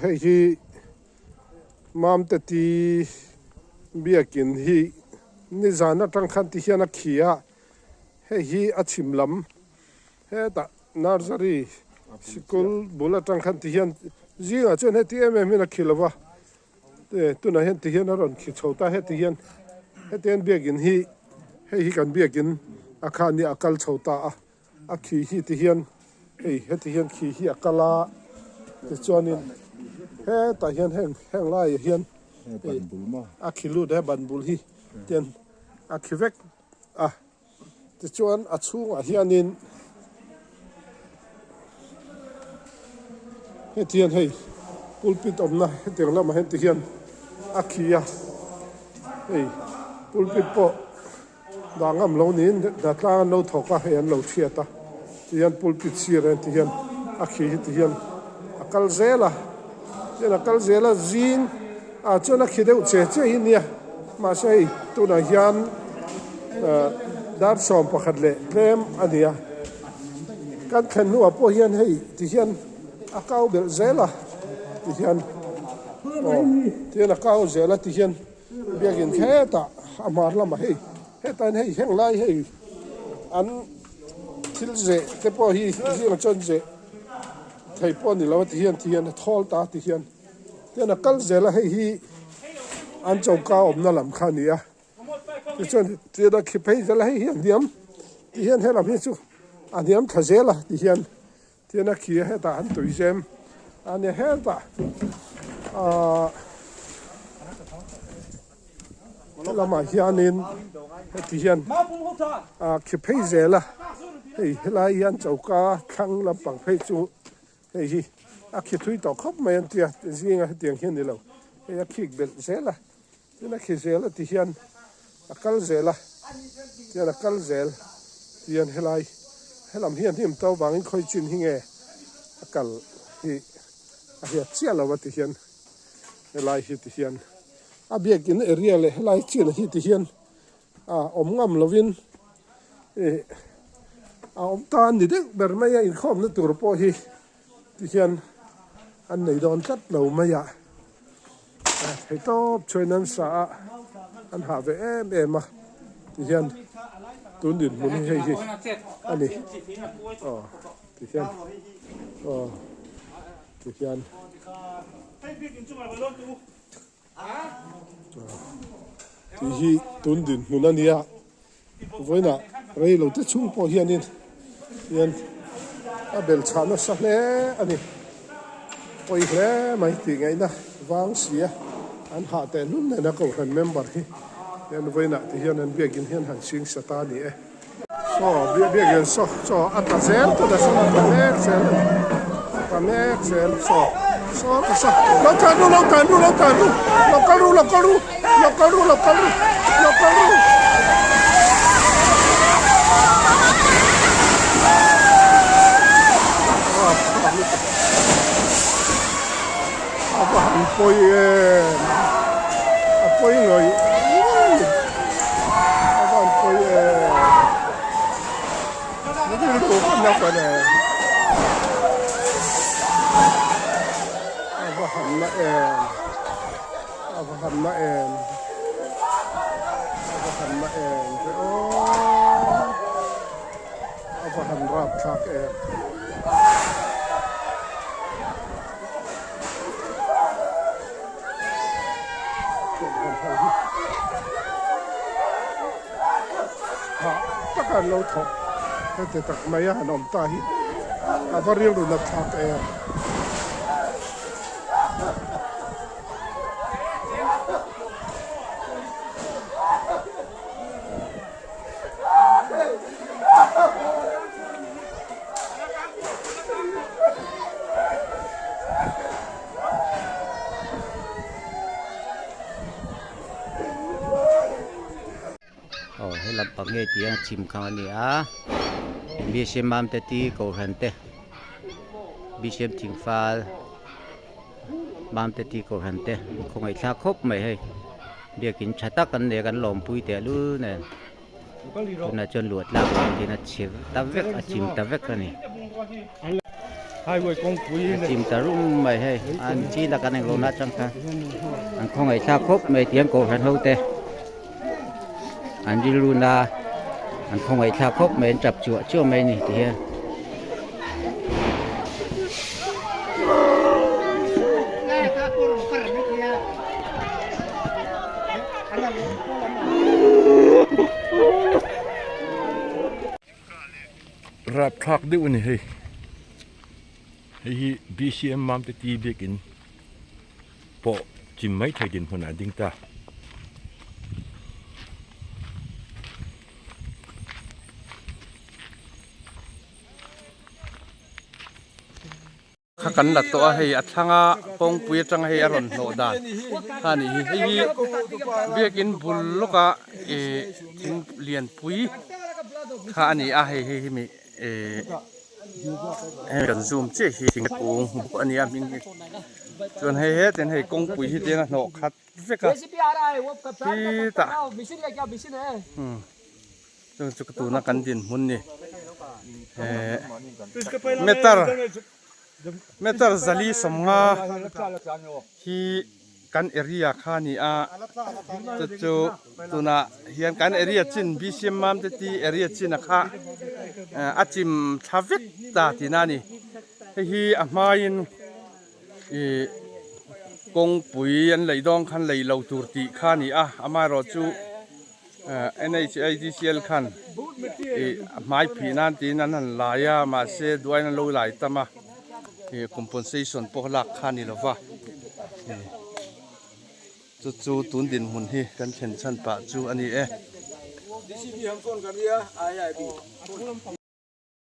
hei hi mam te ti biakin hi ni zana tang khan ti hian a khia hei hi a chim lam he ta nursery school bula tang khan ti hian zinga chen he ti em in a khilawa tu na hen ti hian a ron khi chhota he ti hian he ten biakin hi hei hi kan biakin a khan ni akal chhota a khi hi ti hian hei he ti hian khi hi akala ti chuanin he ta hian heng lai hian a khilu de ban bul hi ten a khivek ti chuan a chung a hianin he tian hei pulpit omna he teng lama hen ti hian a khia hei pulpit po dangam lo nin da tlang no thoka he an lo thiata ti hian pulpit siren ti hian a khi hi ti hian akal zela chen akal zela zin a chona khideu che hi nia ma sei tu na hian dar som pakhat le tlem ania kan khan nu apo hian hei ti hian akau bel zela ti hian tian akau zela ti hian biakin kheta amar lama hei hetan hei heng lai hei an thil ze te po hi zinga chon ze thei po ni lawa ti hian thol ta ti hian tian akal zela hei hi an chauka omna lam khania ti chon ti da khipei zela hei hian diam ti hian helam hi chu aniam thazela ti hian tian a khia heta an tuizem ania heta lama hianin ti hian khipei zela hei helai hian chauka thlang lampang phei chu hei hi a khi thui to khop mai an tia zinga tiang hian ni lo hei a khik bel zela tin a khi zela ti hian akal zela tian akal zel tian helai helam hian him to wangin khoi chin hi nge akal hi a hi chia lo ti hian helai hi ti hian a biakin area le helai chin hi ti hian om ngam lovin om tan ni de ber mai in khom na tur po hi ti hian an nei don tat lo maya hei top choinan sa an ha ve em ti hian tun din mun hei hi ani ti hian ti hian ti hi tun din mun ania voina rei lo te chung po hianin hian a bel chana sa hle ani oi hle mai ti ngai na wang sia an ha te nun na ko han member hi hian voina ti hian an biakin hian han sing satani so biakin so atazel to da so pamek zel so lo kanu apoy người apoy nó đi đồ con nhau vậy này hầm lại cái hầm rap thak tất cả lâu thọ cái thế tất mấy anh ông ta hi vào riêng rồi là thạc hay là bằng nghe tiếng chim khang này bi xem mam te ti cầu hàn te bi xem chim pha mam te ti cầu hàn te không ai xa khóc mày hay việc kín chặt tắcกันđểกันlòm pui te lu nè na chân luột la thì na chìm ta vek chim ta vek này hai người con quý chim ta rum mày hay anh chỉ là cái này lâu nát chẳng cả anh không ai xa khóc mày tiếng cổ phần hậu tê anh đi luôn là anh không ai xa khóc mày chập chụa chưa mày nỉ thì rap thak đi unih hey hi BCM mam te ti bekin po chim mai thai din hona ding ta khakan la to hei athanga pong pui tang hei aron no da hani hei bekin bul loka thing lian pui kha ani a hei mi kan zoom che hi thing pung ani a ming chuan hei he ten hei kong pui hi ten no khat veka hi ta chung chu tu na kan din mun ni metar zali samnga hi kan area khani a chu tuna hian kan area chin BCM mam te ti area chin a kha achim thavik ta tinani hi a hmain kong pui an leidong khan leilo tur ti khani a ama ro chu NHIDCL khan mai phinan tin an laya ma se duai na lo lai tama compensation po lak khani lova chu tun din mun hi kan chen chan pa chu ani